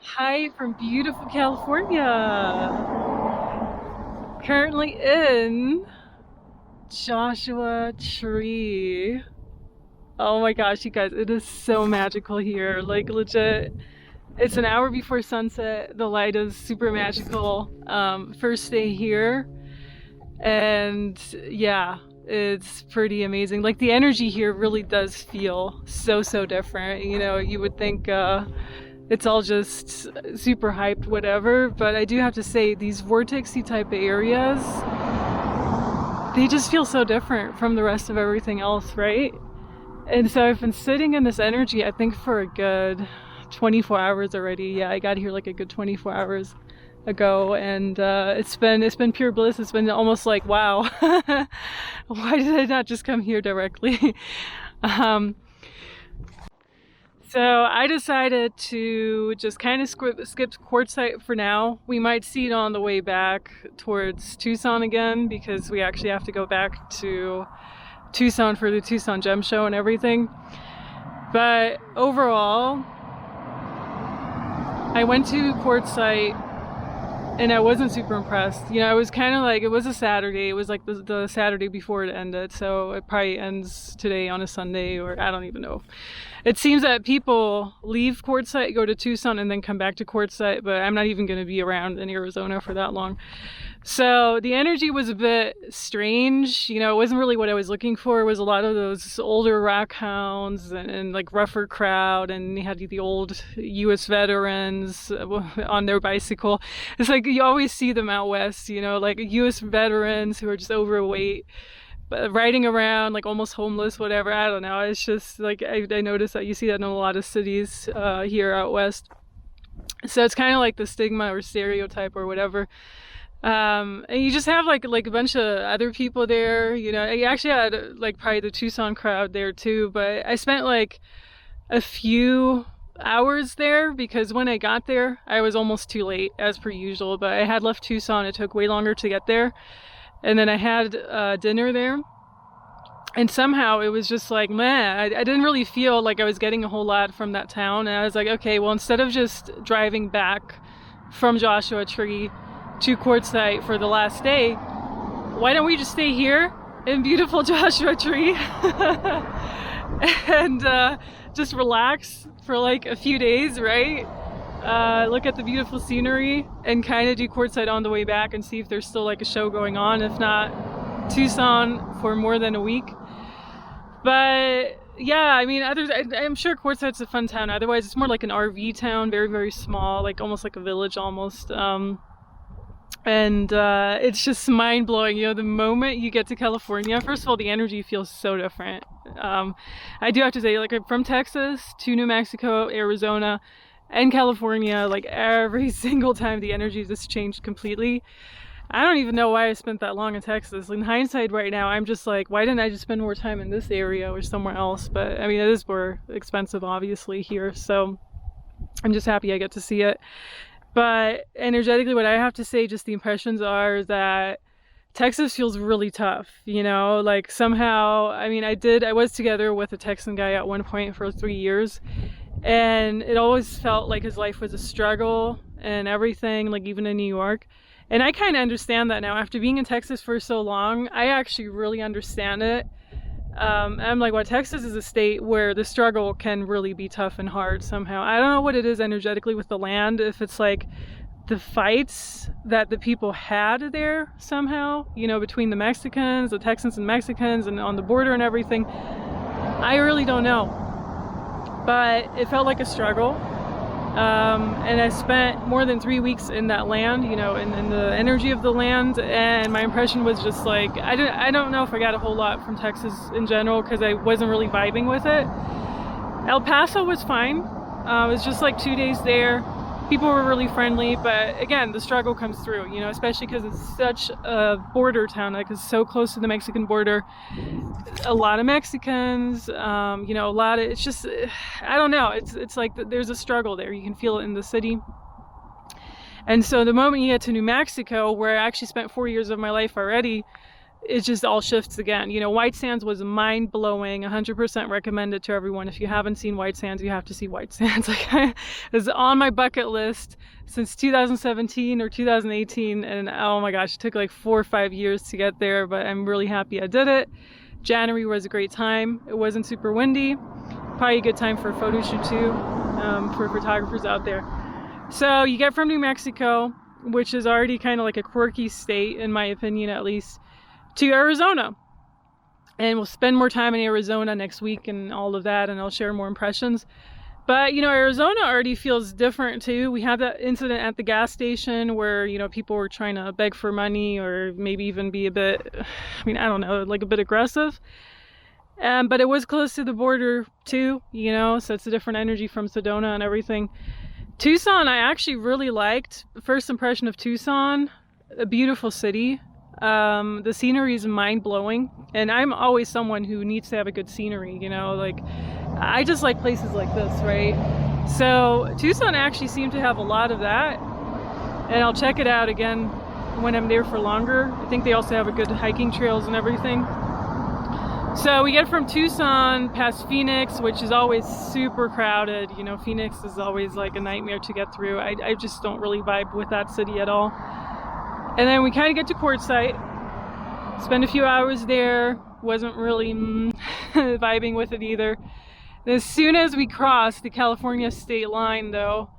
Hi from beautiful California. Currently in Joshua Tree. Oh my gosh, you guys, it is so magical here. Like legit, it's an hour before sunset. The light is super magical. First day here, and yeah, it's pretty amazing. Like the energy here really does feel so different. You would think it's all just super hyped, whatever. But I do have to say, these vortexy type of areas, they just feel so different from the rest of everything else, right? And so I've been sitting in this energy, I think, for a good 24 hours already. Yeah, I got here like a good 24 hours ago, and it's been pure bliss. It's been almost like, wow, why did I not just come here directly? um, So I decided to just kind of skip Quartzsite for now. We might see it on the way back towards Tucson again because we actually have to go back to Tucson for the Tucson Gem Show and everything. But overall, I went to Quartzsite and I wasn't super impressed. It was kind of like, it was a Saturday. It was like the Saturday before it ended. So it probably ends today on a Sunday, or I don't even know. It seems that people leave Quartzsite, go to Tucson, and then come back to Quartzsite, but I'm not even going to be around in Arizona for that long. So the energy was a bit strange. It wasn't really what I was looking for. It was a lot of those older rock hounds and like rougher crowd, and you had the old U.S. veterans on their bicycle. It's like you always see them out west, like U.S. veterans who are just overweight, riding around like almost homeless, whatever. I don't know. It's just like I noticed that you see that in a lot of cities here out west. So it's kind of like the stigma or stereotype or whatever. And you just have like a bunch of other people there. I actually had like probably the Tucson crowd there too, but I spent like a few hours there because when I got there, I was almost too late as per usual. But I had left Tucson. It took way longer to get there, and then I had dinner there. And somehow it was just like, man, I didn't really feel like I was getting a whole lot from that town. And I was like, okay, well, instead of just driving back from Joshua Tree to Quartzsite for the last day, why don't we just stay here in beautiful Joshua Tree and just relax for like a few days, right? Look at the beautiful scenery and kind of do Quartzsite on the way back and see if there's still like a show going on. If not, Tucson for more than a week. But yeah, I mean, I'm sure Quartzsite's a fun town. Otherwise, it's more like an RV town, very small, like almost like a village almost. And it's just mind blowing. The moment you get to California, first of all, the energy feels so different. I do have to say, like, I'm from Texas to New Mexico, Arizona, and California. Like every single time, the energy just changed completely. I don't even know why I spent that long in Texas. In hindsight, right now, I'm just like, why didn't I just spend more time in this area or somewhere else? But I mean, it is more expensive, obviously, here. So I'm just happy I get to see it. But energetically, what I have to say, just the impressions are that Texas feels really tough, like somehow, I mean, I was together with a Texan guy at one point for 3 years, and it always felt like his life was a struggle and everything, like even in New York. And I kind of understand that now. After being in Texas for so long, I actually really understand it. I'm like, well, Texas is a state where the struggle can really be tough and hard somehow. I don't know what it is energetically with the land, if it's like the fights that the people had there somehow, between the Mexicans, the Texans and Mexicans, and on the border and everything. I really don't know. But it felt like a struggle. And I spent more than 3 weeks in that land, in the energy of the land, and my impression was just like, I don't know if I got a whole lot from Texas in general because I wasn't really vibing with it. El Paso was fine. It was just like 2 days there. People were really friendly, but again, the struggle comes through, especially because it's such a border town, like it's so close to the Mexican border. A lot of Mexicans, a lot of, it's just, I don't know, it's like there's a struggle there. You can feel it in the city. And so the moment you get to New Mexico, where I actually spent 4 years of my life already, it just all shifts again. You know, White Sands was mind-blowing, 100% recommended to everyone. If you haven't seen White Sands, you have to see White Sands. Like, it's on my bucket list since 2017 or 2018, and oh my gosh, it took like 4 or 5 years to get there, but I'm really happy I did it. January was a great time. It wasn't super windy. Probably a good time for a photo shoot too, for photographers out there. So you get from New Mexico, which is already kind of like a quirky state, in my opinion at least, to Arizona. And we'll spend more time in Arizona next week and all of that, and I'll share more impressions. But, you know, Arizona already feels different too. We had that incident at the gas station where, you know, people were trying to beg for money or maybe even be a bit, I mean, I don't know, like a bit aggressive. But it was close to the border too, you know, so it's a different energy from Sedona and everything. Tucson, I actually really liked. First impression of Tucson, a beautiful city. The scenery is mind-blowing, and I'm always someone who needs to have a good scenery, you know, like I just like places like this, right? So Tucson actually seemed to have a lot of that, and I'll check it out again when I'm there for longer. I think they also have a good hiking trails and everything. So we get from Tucson past Phoenix, which is always super crowded. You know, Phoenix is always like a nightmare to get through. I just don't really vibe with that city at all. And then we kind of get to Quartzsite, spend a few hours there, wasn't really vibing with it either. As soon as we crossed the California state line though,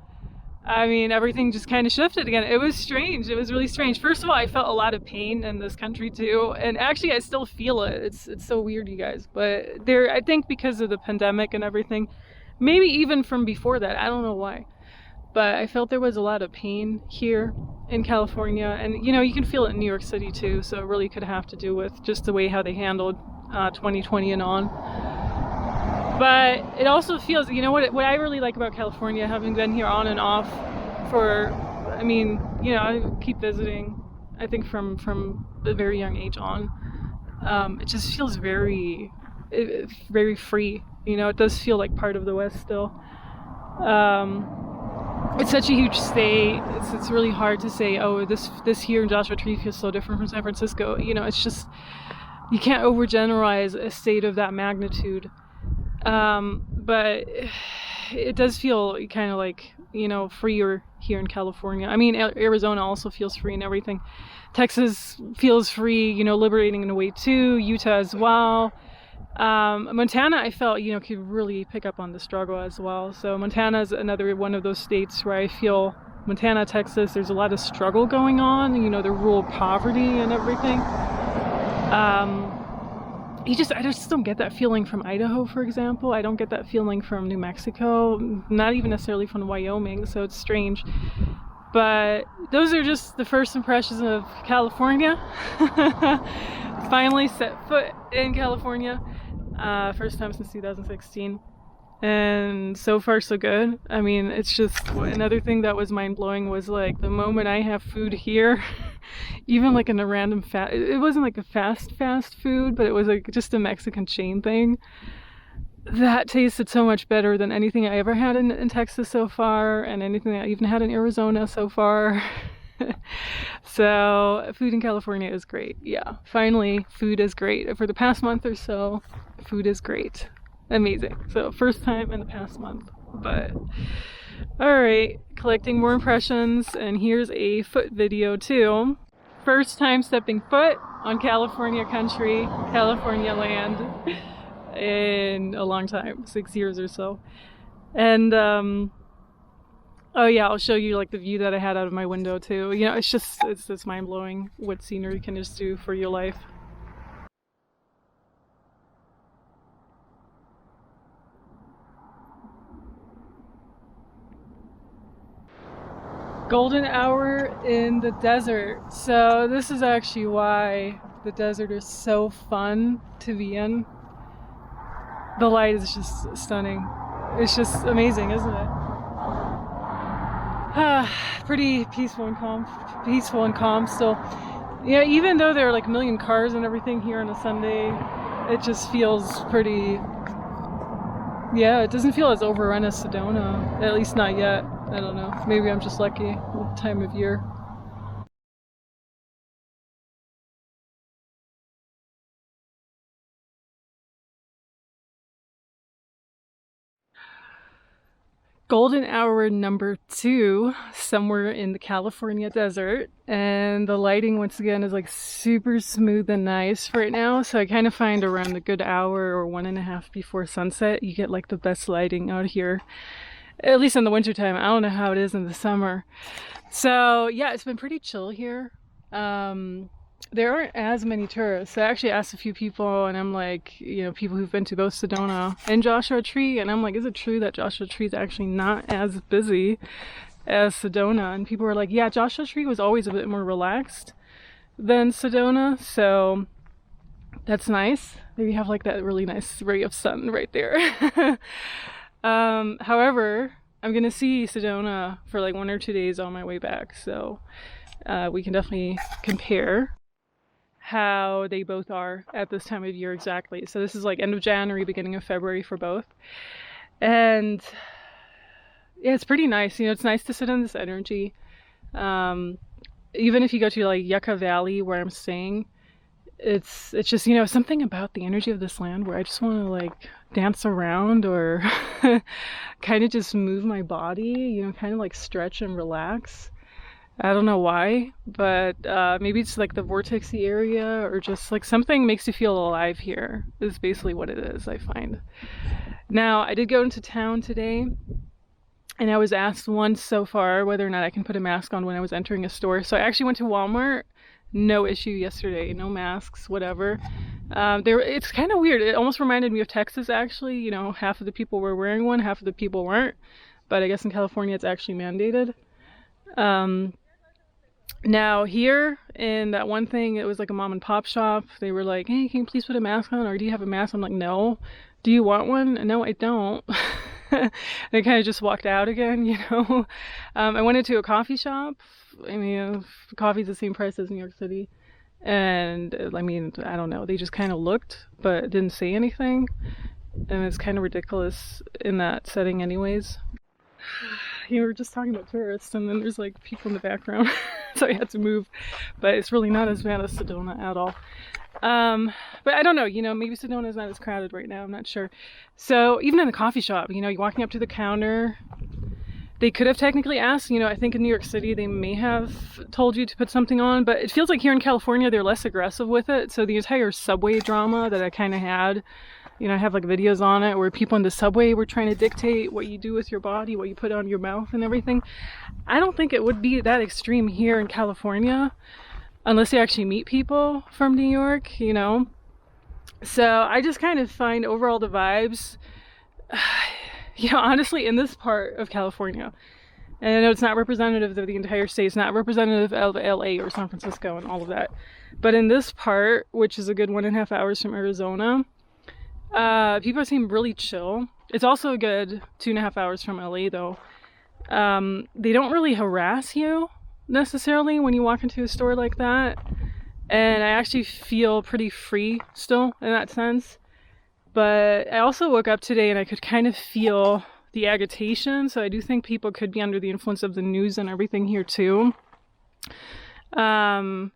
I mean, everything just kind of shifted again. It was strange. It was really strange. First of all, I felt a lot of pain in this country too. And actually, I still feel it. It's so weird, you guys. But there, I think because of the pandemic and everything, maybe even from before that, I don't know why. But I felt there was a lot of pain here in California. And, you know, you can feel it in New York City too. So it really could have to do with just the way how they handled 2020 and on. But it also feels, you know, what I really like about California, having been here on and off for, I mean, you know, I keep visiting, I think from a very young age on. It just feels very free. You know, it does feel like part of the West still. It's such a huge state. It's really hard to say, oh, this here in Joshua Tree feels so different from San Francisco. You know, it's just, you can't overgeneralize a state of that magnitude. But it does feel kind of like, you know, freer here in California. I mean, Arizona also feels free and everything. Texas feels free, you know, liberating in a way too. Utah as well. Montana, I felt, you know, could really pick up on the struggle as well. So Montana is another one of those states where I feel, Montana, Texas, there's a lot of struggle going on, you know, the rural poverty and everything. I just don't get that feeling from Idaho, for example. I don't get that feeling from New Mexico, not even necessarily from Wyoming, so it's strange. But those are just the first impressions of California. Finally set foot in California. First time since 2016. And so far so good. I mean, it's just, another thing that was mind-blowing was like the moment I have food here, even like in a random it wasn't like a fast food, but it was like just a Mexican chain thing. That tasted so much better than anything I ever had in Texas so far, and anything I even had in Arizona so far. So food in California is great. Yeah, finally food is great. For the past month or so, food is great. Amazing. So first time in the past month. But all right, collecting more impressions, and here's a foot video too. First time stepping foot on California country, California land in a long time, 6 years or so. And oh yeah, I'll show you like the view that I had out of my window too. You know, it's just mind-blowing what scenery can just do for your life. Golden hour in the desert. So this is actually why the desert is so fun to be in. The light is just stunning. It's just amazing, isn't it? Pretty peaceful and calm still. Yeah, even though there are like a million cars and everything here on a Sunday, it just feels pretty, yeah, it doesn't feel as overrun as Sedona, at least not yet. I don't know, maybe I'm just lucky with the time of year. golden hour number 2 somewhere in the California desert, and the lighting once again is like super smooth and nice right now. So I kind of find around a good hour or 1.5 before sunset you get like the best lighting out here, at least in the wintertime. I don't know how it is in the summer. So yeah, it's been pretty chill here. There aren't as many tourists. I actually asked a few people, and I'm like, you know, people who've been to both Sedona and Joshua Tree, and I'm like, is it true that Joshua Tree is actually not as busy as Sedona? And people were like, yeah, Joshua Tree was always a bit more relaxed than Sedona, so that's nice. There you have like that really nice ray of sun right there. However, I'm gonna see Sedona for like 1 or 2 days on my way back, so we can definitely compare how they both are at this time of year exactly. So this is like end of January, beginning of February for both. And yeah, it's pretty nice. You know, it's nice to sit in this energy. Even if you go to like Yucca Valley where I'm staying, it's just, you know, something about the energy of this land where I just want to like dance around or kind of just move my body, you know, kind of like stretch and relax. I don't know why, but maybe it's like the vortexy area, or just like something makes you feel alive here is basically what it is, I find. Now, I did go into town today, and I was asked once so far whether or not I can put a mask on when I was entering a store. So I actually went to Walmart, no issue yesterday, no masks, whatever. It's kind of weird. It almost reminded me of Texas, actually. You know, half of the people were wearing one, half of the people weren't. But I guess in California it's actually mandated. Now here in that one thing, it was like a mom and pop shop. They were like, hey, can you please put a mask on, or do you have a mask? I'm like, no. Do you want one? No, I don't. And I kind of just walked out again, you know. I went into a coffee shop. I mean, coffee's the same price as New York City. And I mean, I don't know. They just kind of looked, but didn't say anything. And it's kind of ridiculous in that setting anyways. You were just talking about tourists, and then there's like people in the background, so I had to move. But it's really not as bad as Sedona at all. But I don't know, you know, maybe Sedona is not as crowded right now, I'm not sure. So even in the coffee shop, you know, you're walking up to the counter, they could have technically asked, you know, I think in New York City they may have told you to put something on, but it feels like here in California they're less aggressive with it. So the entire subway drama that I kind of had, you know, I have like videos on it where people in the subway were trying to dictate what you do with your body, what you put on your mouth and everything. I don't think it would be that extreme here in California unless you actually meet people from New York, you know. So I just kind of find overall the vibes, you know, honestly in this part of California, and I know it's not representative of the entire state, it's not representative of LA or San Francisco and all of that, but in this part, which is a good 1.5 hours from Arizona, people seem really chill. It's also a good 2.5 hours from LA though. They don't really harass you necessarily when you walk into a store like that. And I actually feel pretty free still in that sense. But I also woke up today and I could kind of feel the agitation. So I do think people could be under the influence of the news and everything here too. So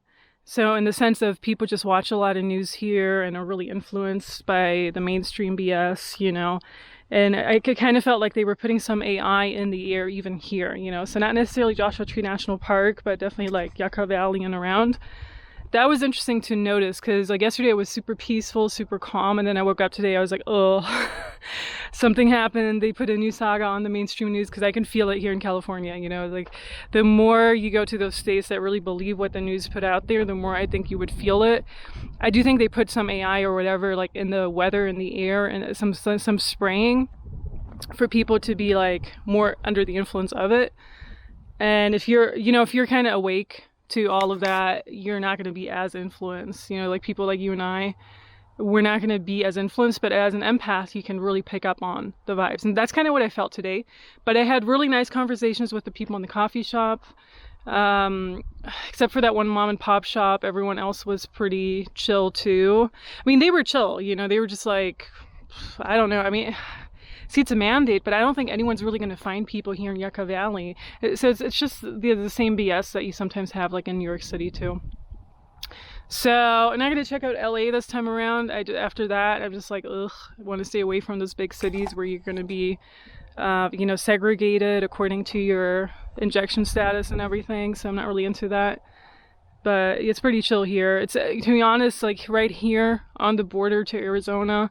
in the sense of people just watch a lot of news here and are really influenced by the mainstream BS, you know, and I kind of felt like they were putting some AI in the air even here, you know, so not necessarily Joshua Tree National Park, but definitely like Yucca Valley and around. That was interesting to notice because like yesterday it was super peaceful, super calm, and then I woke up today, I was like, oh, something happened. They put a new saga on the mainstream news because I can feel it here in California, you know, like the more you go to those states that really believe what the news put out there, the more I think you would feel it. I do think they put some AI or whatever like in the weather, in the air, and some spraying for people to be like more under the influence of it. And if you're, you know, if you're kind of awake to all of that, you're not going to be as influenced, you know, like people like you and I, we're not going to be as influenced, but as an empath, you can really pick up on the vibes. And that's kind of what I felt today. But I had really nice conversations with the people in the coffee shop. Except for that one mom and pop shop, everyone else was pretty chill too. I mean, they were chill, you know, they were just like, I don't know. I mean, see, it's a mandate, but I don't think anyone's really going to find people here in Yucca Valley. So it's just the same BS that you sometimes have like in New York City too. So I'm not going to check out LA this time around. After that, I'm just like, ugh, I want to stay away from those big cities where you're going to be you know, segregated according to your injection status and everything. So I'm not really into that. But it's pretty chill here. It's, to be honest, like right here on the border to Arizona,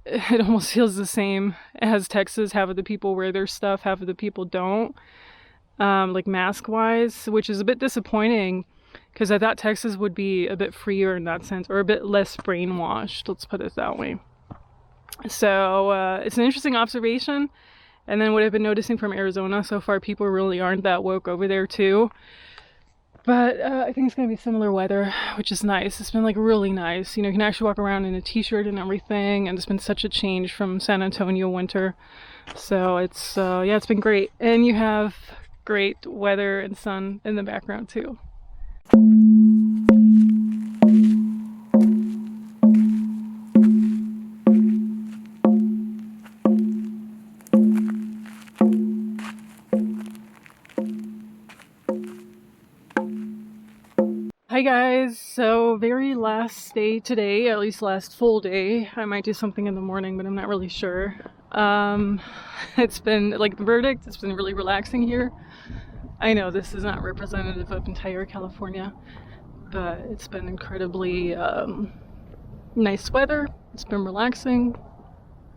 it almost feels the same as Texas. Half of the people wear their stuff, half of the people don't, like mask wise, which is a bit disappointing because I thought Texas would be a bit freer in that sense, or a bit less brainwashed, let's put it that way. So it's an interesting observation. And then what I've been noticing from Arizona so far, people really aren't that woke over there too. But I think it's going to be similar weather, which is nice. It's been like really nice. You know, you can actually walk around in a t-shirt and everything. And it's been such a change from San Antonio winter. So it's, yeah, it's been great. And you have great weather and sun in the background too. Hi guys, so very last day today, at least last full day. I might do something in the morning, but I'm not really sure. It's been, like the verdict, it's been really relaxing here. I know this is not representative of entire California, but it's been incredibly nice weather. It's been relaxing.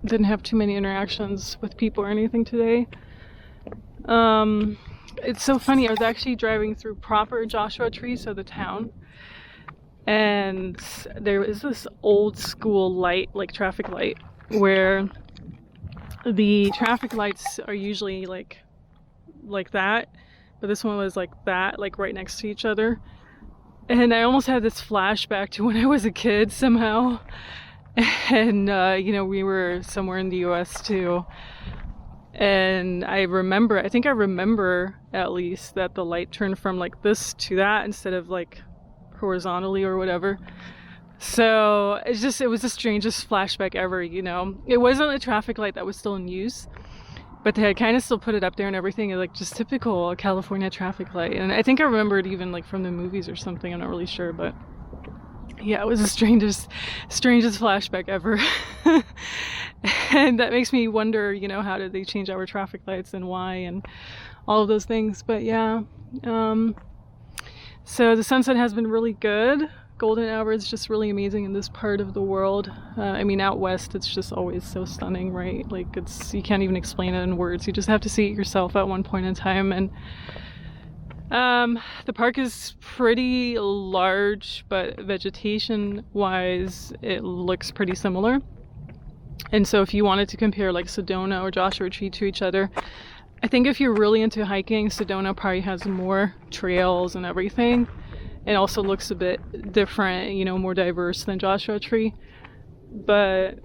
Didn't have too many interactions with people or anything today. It's so funny, I was actually driving through proper Joshua Tree, so the town, and there was this old school light, like traffic light, where the traffic lights are usually like that, but this one was like that, like right next to each other. And I almost had this flashback to when I was a kid somehow. And you know, we were somewhere in the US too. And I think I remember at least that the light turned from like this to that instead of like horizontally or whatever. So it was the strangest flashback ever, you know. It wasn't a traffic light that was still in use, but they had kind of still put it up there and everything, like just typical California traffic light. And I think I remember it even like from the movies or something, I'm not really sure, but yeah, it was the strangest flashback ever. And that makes me wonder, you know, how did they change our traffic lights and why and all of those things. But yeah, so the sunset has been really good. Golden hour is just really amazing in this part of the world. I mean, out west, it's just always so stunning, right? Like you can't even explain it in words. You just have to see it yourself at one point in time. And the park is pretty large, but vegetation wise, it looks pretty similar. And so if you wanted to compare like Sedona or Joshua Tree to each other, I think if you're really into hiking, Sedona probably has more trails and everything. It also looks a bit different, you know, more diverse than Joshua Tree. But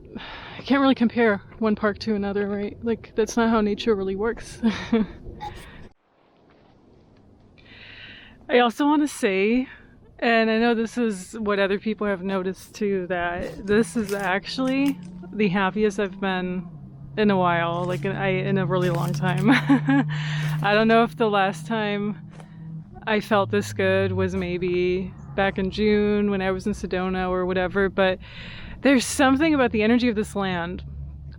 I can't really compare one park to another, right? Like, that's not how nature really works. I also want to say, and I know this is what other people have noticed too, that this is actually the happiest I've been in a while, like in a really long time. I don't know if the last time I felt this good was maybe back in June when I was in Sedona or whatever, but there's something about the energy of this land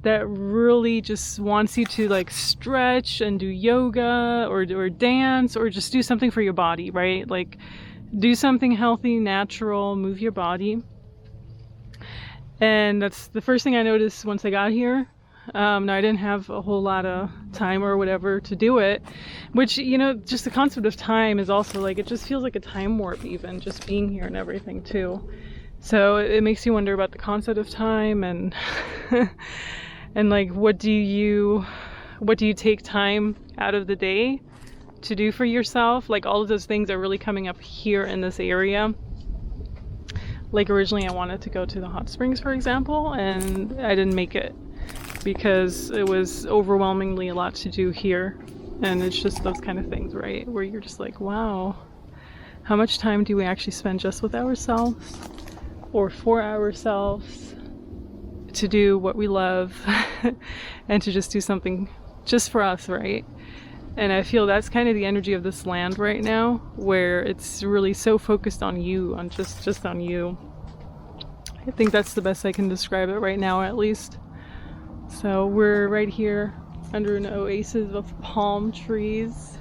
that really just wants you to like stretch and do yoga or dance or just do something for your body, right? Like do something healthy, natural, move your body. And that's the first thing I noticed once I got here. Now I didn't have a whole lot of time or whatever to do it, which, you know, just the concept of time is also like, it just feels like a time warp even, just being here and everything too. So it makes you wonder about the concept of time and and like what do you take time out of the day to do for yourself? Like all of those things are really coming up here in this area. Like originally I wanted to go to the hot springs, for example, and I didn't make it because it was overwhelmingly a lot to do here. And it's just those kind of things, right? Where you're just like, wow, how much time do we actually spend just with ourselves or for ourselves to do what we love and to just do something just for us, right? And I feel that's kind of the energy of this land right now, where it's really so focused on you, on just on you. I think that's the best I can describe it right now, at least. So we're right here under an oasis of palm trees.